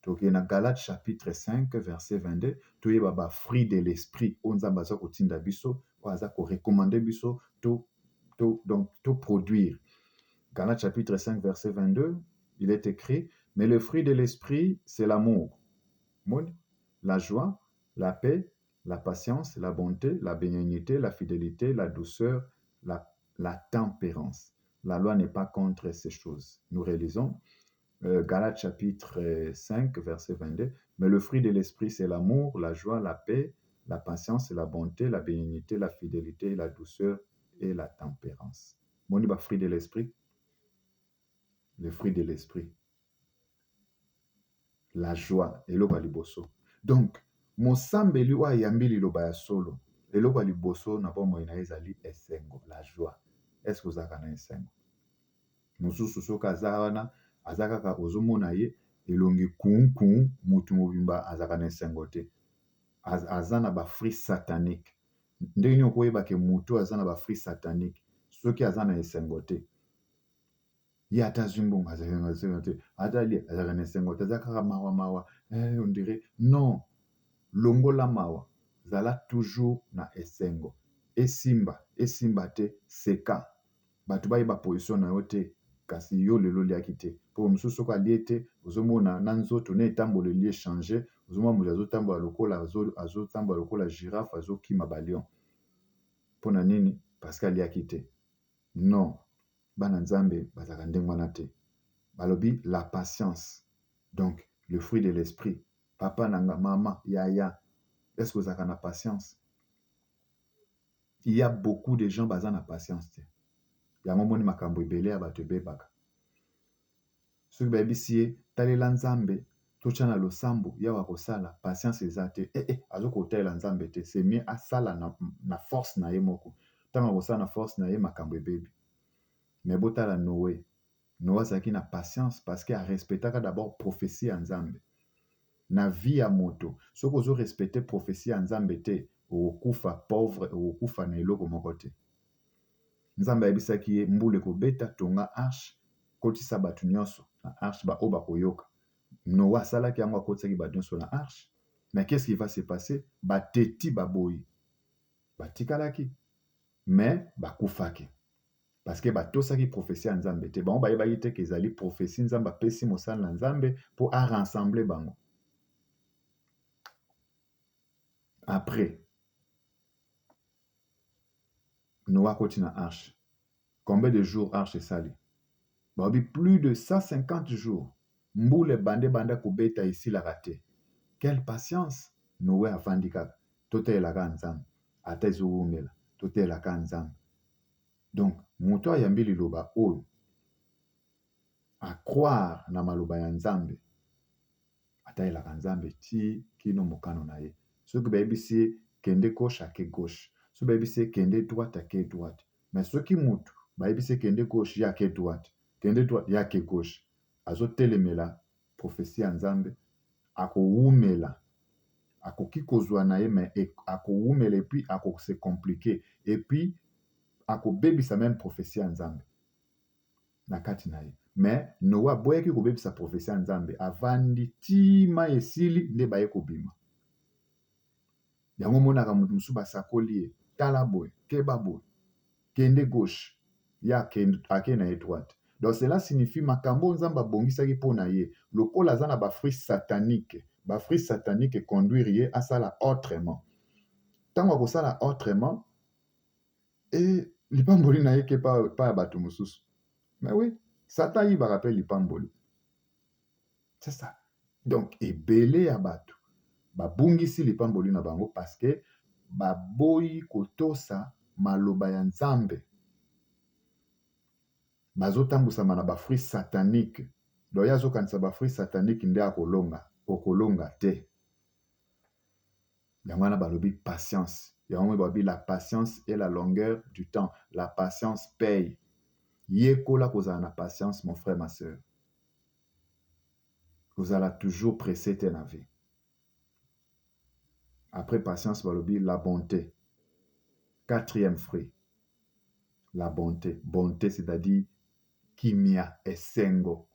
Toke na Galates chapitre 5 verset 22, toyeba ba fruit de l'esprit o Nzambe aza kotinda biso, o aza ko recommander biso donc produire. Galates chapitre 5 verset 22, il est écrit, mais le fruit de l'esprit c'est l'amour, la joie, la paix, la patience, la bonté, la bénignité, la fidélité, la douceur, la tempérance. La loi n'est pas contre ces choses. Nous réalisons Galates chapitre 5 verset 22, mais le fruit de l'esprit c'est l'amour, la joie, la paix, la patience, la bonté, la bénignité, la fidélité, la douceur et la tempérance. Moni ba fruit de l'esprit, le fruit de l'esprit, la joie, eloko liboso. Donc mosambeli wa yambi liloba ya solo, eloko liboso na bomoi na ezali esengo, la joie. Est-ce que ozaka na esengo? Mosusu soka aza wana aza kaka ozomona ye elongi kunku mutu mobimba azaka na esengo te. Aza na ba fruits satanique. Ndenge okoyeba ke mutu aza na ba fruits satanique soki aza na esengo te. Ye ata zimbongo azaka na esengo te. Ata li azaka na esengo te. Azaka kaka mawa. On dirait non. Longola mawa zala toujours na esengo. Esimba te seka. Batu bayeba position na yo te. Kasi yo lelo liaki te. Po mosusu soko alie te, ozomona na nzoto ne etambola elie changer, ozomona moto azotambola lokola girafe, azokima balion. Pona nini? Parce que aliaki te. Non. Bana Nzambe bazaka ndenge wana te. Balobi la patience. Donc le fruit de l'esprit. Papa nanga, mama, yaya. Est-ce que vous avez la patience? Il y a beaucoup de gens bazana patience te. Ya momoni makambo ebele ya bato ebebaka. Soki bayebisi talela Nzambe tochana losambo ya wakosala patience eza te. Azokotalela Nzambe te. C'est mieux asala na force na ye moko. Tanga kosala na force na ye makambo ebebi. Mais botala Noé. Noé azaki na patience parce que a respectaka d'abord prophétie ya Nzambe. Na vie ya moto. Soki ozo respecter prophétie ya Nzambe te, okokufa pauvre, okokufa na eloko moko te. Nzambe ayebisaki ye mbula ekobeta tonga arche kotisa bato nyonso na arche ba oba koyoka. Noa asalaki yango akotisaki bato nyonso na arche. Mais qu'est-ce qui va se passer? Bateti baboyi. Batikalaki. Mais bakufaki. Parce que batosaki prophétie ya Nzambe te. Bango bayebaki te kezali prophétie Nzambe apesi mosala na Nzambe pour a rassembler bango. Après, Noah continue à arche. Combien de jours arche sali? Babi plus de 150 jours. Mboule bande kubeta ici la raté. Quelle patience! Noé a fandika. Tote la kanzam. Ate zoumela. Tote la kanzam. Donc, muto ayambi liloba oyo. À croire na maloba ya Nzambe. Ate la kanzambe ti kino mokano na ye. Soki bayebisi kende gauche ake gauche. Soki bayebisi kende droite ake droite. Mais soki mutu bayebisi kende gauche ya ake droite. Kende droite ya ake gauche. Azotelemela prophétie ya Nzambe. Akowumela. Akoki kozwa na ye mais akowumela et puis akose compliqué. Et puis akobebisa même prophétie ya Nzambe na kati na ye. Mais Noa aboyaki kobebisa prophétie ya Nzambe avandi tima esili nde baye kobima. Yango monaka mutu mosusu basakoli ye, tala boye, keba boye, kende gauche, ya ake na ye droite. Donc cela signifie makambo Nzambe abongisaki mpo na ye lokola aza na bafruit satanique. Bafruit satanique conduire ye asala autrement. Ntango akosala autrement, lipamboli na ye ke pa ya bato mosusu. Mais oui, Satan yibaka mpe lipamboli. C'est ça. Donc ebele ya bato babungisi lipamboli na bango parce que baboyi kotosa maloba ya Nzambe. Bazotambusama na bafruit satanique. Donc yazokanisa bafruit satanique nde akolonga, okolonga te. Yango wana balobi patience. Yango balobi la patience et la longueur du temps. La patience paye. Yekola kozala na patience, mon frère, ma soeur. Vous allez toujours pressé te na vie. Après patience, balobi la bonté. 4e fruit. La bonté. Bonté, c'est-à-dire kimia esengo.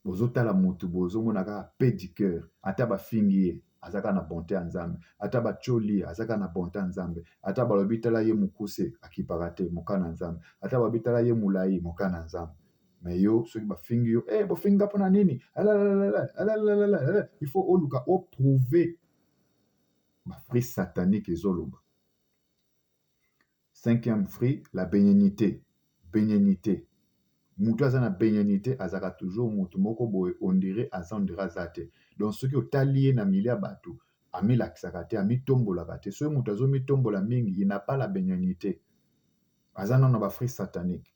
Bozotala mutu bozo monaka paix du cœur. Ata ba fingi azaka na bonté ya Nzambe. Ata ba choli azaka na bonté ya Nzambe. Ata balobi tala ye mukuse akipakate mokana Nzambe. Ata balobi tala ye mulai mokana Nzambe. Mais yo soki ba fingi yo, bo finga pona nini? Il faut oluka prouver ba fruit satanique ezoloba. 5e fruit, la bénignité. Bénignité. Mutu aza na bénignité azaka toujours mutu moko boye on dirait azandira zate. Donc soki otali ye na milia bato amilakisaka te amitombolaka te. Soki mutu azomitombola mingi, il n'a pas la bénignité. Aza na ba fruit satanique.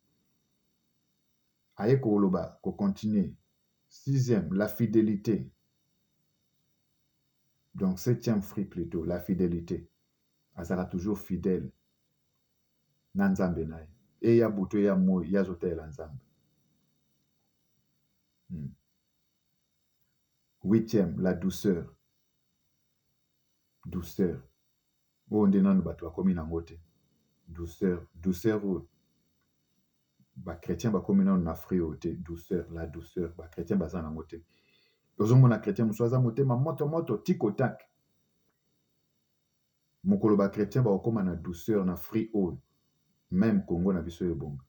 Aye koloba ko continuer. 6e, la fidélité. Donc 7e fruit plutôt, la fidélité. Azaka toujours fidèle. Na Nzambe na ye. E ya buto ya mo ya zotela Nzambe. 8e, la douceur. Douceur. Onde nanu bato bakomi nango te. Douceur. Douceur oyo. Ba chrétien bakomi nanu na fruit te. Douceur. La douceur. Ba chrétien baza nango te. Ozomona chrétien mosusu aza motema moto tikotak. Mokolo ba chrétien bakokoma na douceur na fruit oyo. Même Congo na biso ebonga.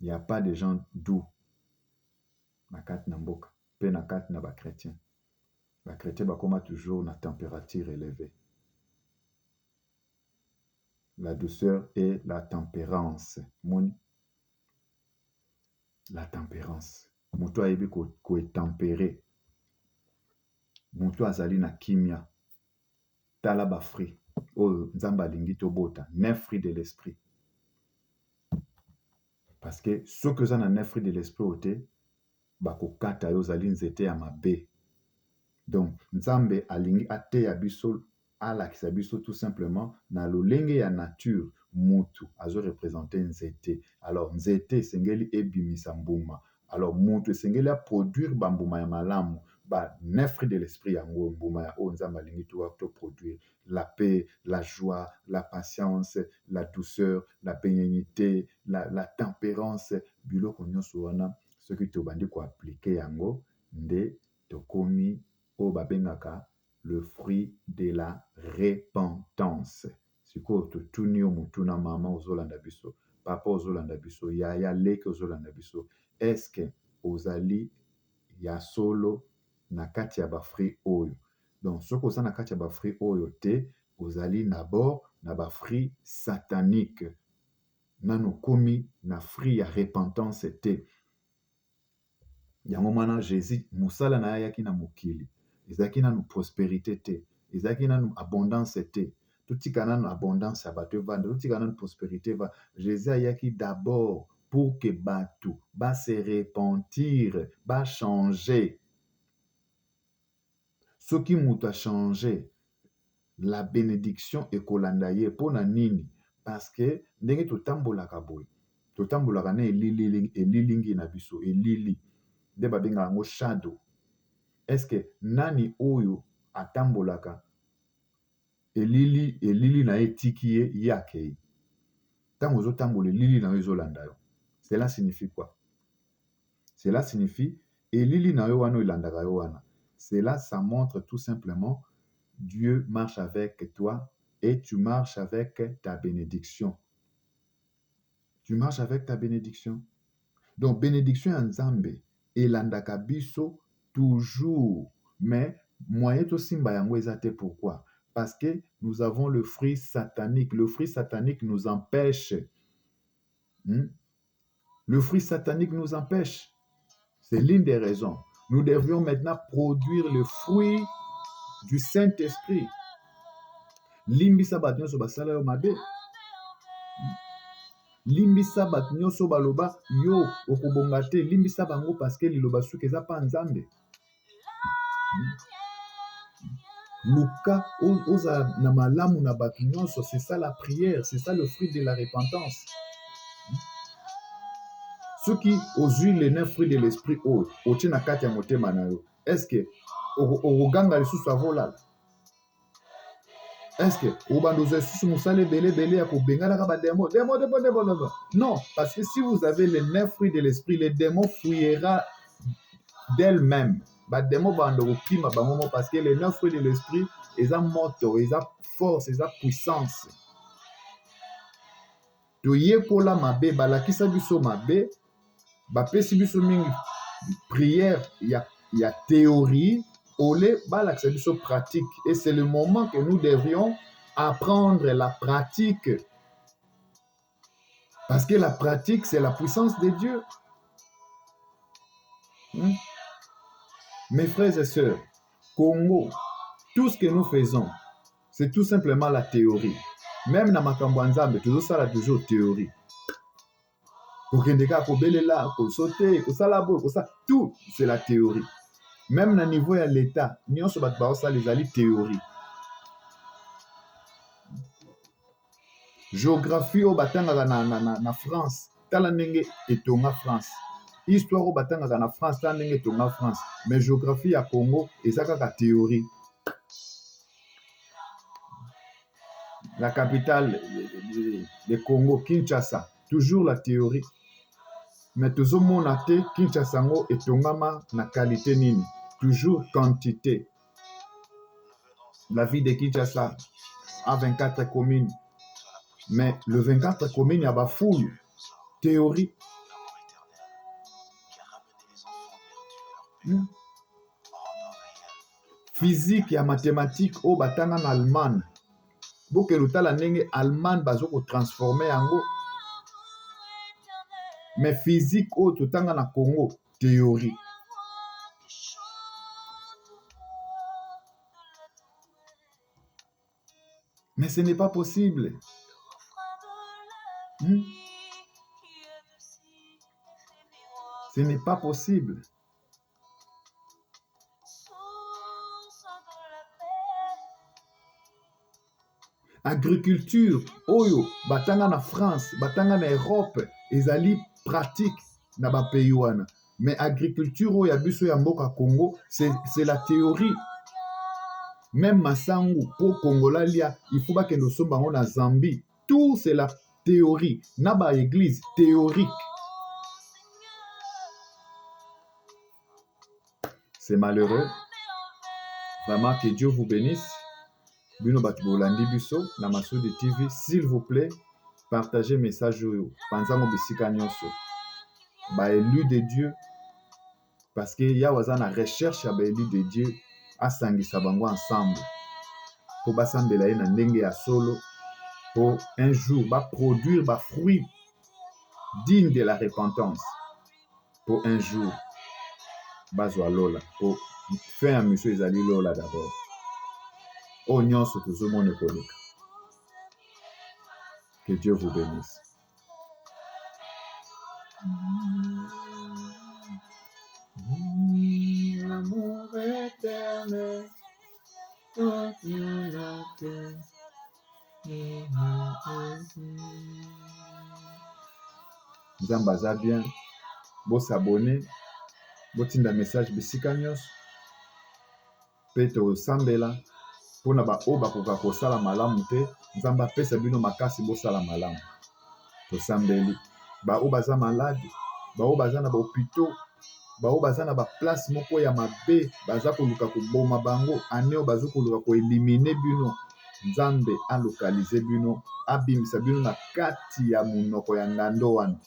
Il n'y a pas de gens doux na kati na mboka. Pe na kati na ba chrétien. Ba chrétien bakoma toujours na température élevée. La douceur et la tempérance. Moni. La tempérance. Mutu ayebi ko tempéré. Mutu azali na kimia. Tala ba fruit. Oyo Nzambe alingi tobota. 9 fruits de l'esprit. Parce que soki oza na 9 fruits de l'esprit ote, bakokata yo ozali nzete ya mabe. Donc Nzambe alingi ateya biso, alakisa biso tout simplement na lolenge ya nature mutu azo représenter nzete. Alors nzete esengeli ebimisa mbuma. Alors mutu esengeli a produire bambuma ya malamu. Ba 9 fruits de l'esprit yango mbuma ya o Nzambe alingi to produire. La paix, la joie, la patience, la douceur, la bénignité, la tempérance. Biloko nyonso wana soki tobandi ko appliquer yango nde tokomi o babengaka le fruit de la repentance. Sikoyo totuni yo mutu na mama ozolanda biso, papa ozolanda biso, yaya leki ozolanda biso. Est-ce que ozali ya solo na kati ya ba fruit oyo? Donc soki oza na kati ya ba fruit oyo te, ozali d'abord na ba fruit satanique. Nano komi na fruit ya repentance te. Yango mwana Jésus musala na yaki na mokili. Ezaki nanu prospérité te. Ezaki nanu abondance te. Totika nanu abondance ya bato evanda. Totika nanu prospérité va. Jésus ayaki d'abord pour que bato ba se repentir, ba changer. Soki mutu a changer, la bénédiction ekolanda ye pona nini? Parce que ndenge totambolaka boye. Totambolaka na elilingi na biso, elili. Nde babenga yango shadow. Est-ce que nani oyo atambolaka elili na etiki ye akei? Tant aux autres lili na yozolanda yo. Cela signifie quoi? Cela signifie et lili na yo wana ilandaka yo wana. Cela, ça montre tout simplement Dieu marche avec toi et tu marches avec ta bénédiction. Tu marches avec ta bénédiction. Donc, bénédiction en Nzambe et landaka biso toujours. Mais moyen to simba yango ezate pourquoi? Parce que nous avons le fruit satanique. Le fruit satanique nous empêche. Le fruit satanique nous empêche. C'est l'une des raisons. Nous devrions maintenant produire le fruit du Saint-Esprit. Limbisa bat nyonso basala yo mabe. Limbisa bat nyonso baloba yo okobonga te. Limbisa bango parce que liloba suki eza pa Nzambe. Luka oza na malamu na bat nyonso, c'est ça la prière, c'est ça le fruit de la repentance. Ceux qui ozui les 9 fruits de l'esprit o otina kati ya motema na yo. Est-ce que oganga lisusu avola? Est-ce que obandozo lisusu musale bele ya kobengana ka ba démon? Non, parce que si vous avez les 9 fruits de l'esprit, les démons fuira d'elles-mêmes. Ba démon bando kima bango parce que les 9 fruits de l'esprit, ils ont moto, ils ont force, ils ont puissance. Toye kola mabe balakisa biso mabe. Bapesi biso mingi prière, il y a théorie, olé balakisa biso pratique. Et c'est le moment que nous devrions apprendre la pratique. Parce que la pratique, c'est la puissance de Dieu. Mes frères et sœurs, Congo, tout ce que nous faisons, c'est tout simplement la théorie. Même dans makambo nzambe, toujours théorie. Tout, c'est la théorie. Même au niveau de l'État, nous avons les théories. Géographie au batanga na France, talanenge etonga France. Histoire au batanga na France, talanenge etonga France. Mais géographie à Congo, ezaka ka théorie. La capitale de Congo, Kinshasa, toujours la théorie. Mais toujours mon athée, Kinshasa ngo etongama na qualité nini, toujours quantité. La ville de Kinshasa a 24 communes, mais le 24 communes y a ba foule théorie. Physique et mathématiques au batanga en Allemagne. Boke lutala nenge Allemagne bazo ko transformer yango. Mais physique au tutanga na Congo théorie. Mais ce n'est pas possible. Ce n'est pas possible. Agriculture, oyo, batanga na France, batanga na Europe, ezali pratique na ba pays wana. Mais agriculture oyo ya biso ya mboka Congo, c'est la théorie. Même masangu pour Congola lia, il faut pas que nous sommes en Zambie. Tout c'est la théorie. Na ba église théorique. C'est malheureux. Vraiment que Dieu vous bénisse. Bino Batbolandi Biso, na Masudi TV, s'il vous plaît, partagez message yo. Panzango bisika nyonso. Ba élu de Dieu. Parce que ya wazana recherche ya ba élu de Dieu. Asangisa bango ensemble. Pour basambela na ndenge ya solo. Pour un jour, ba produire ba fruit digne de la repentance. Pour un jour, bazwa lola. Pour faire un monsieur ezali lola d'abord. Oh nyonso tozomona koleka. Que Dieu vous bénisse. L'amour éternel, Nzambe aza bien. Bo s'abonner, bo tinda message bisika nyonso. Pe tosambela pona ba oba koka kosala malamu te. Nzambe apesa bino makasi bosala malamu. tosambeli bao baza malade, bao baza na bahôpitaux, bao baza na baplace moko ya mabe baza koluka koboma bango, ane oyo baza koluka koelimine bino. Nzambe alokalize bino, abimisa bino na kati ya monoko ya ndando wana.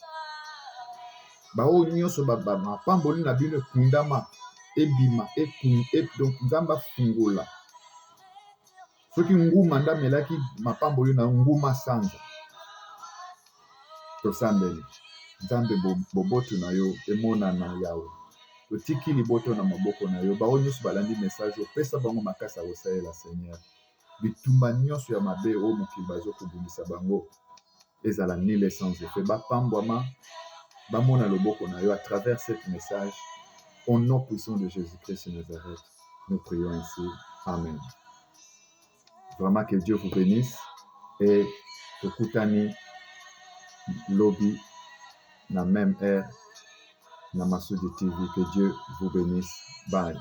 Bao nyonso mapamboli na bino ekundama, ebima, donc Nzambe afungula. Soki nguma nde amelaki mapamboli na nguma sanza, tosambeli Nzambe boboto na yo emonana Yawe. Totiki liboto na maboko na yo. Bao nyonso balandi message opesa bango makasi ya kosalela Seigneur. Bitumba nyonso ya mabe oyo mokili bazokobundisa bango ezala nul sans effet. Bapambwama, bamona loboko na yo à travers ce message. Au nom puissant de Jésus-Christ de Nazareth, nous prions ainsi. Amen. Vraiment que Dieu vous bénisse. Et tokutani lobby na même heure na Masudi TV. Que Dieu vous bénisse. Bye.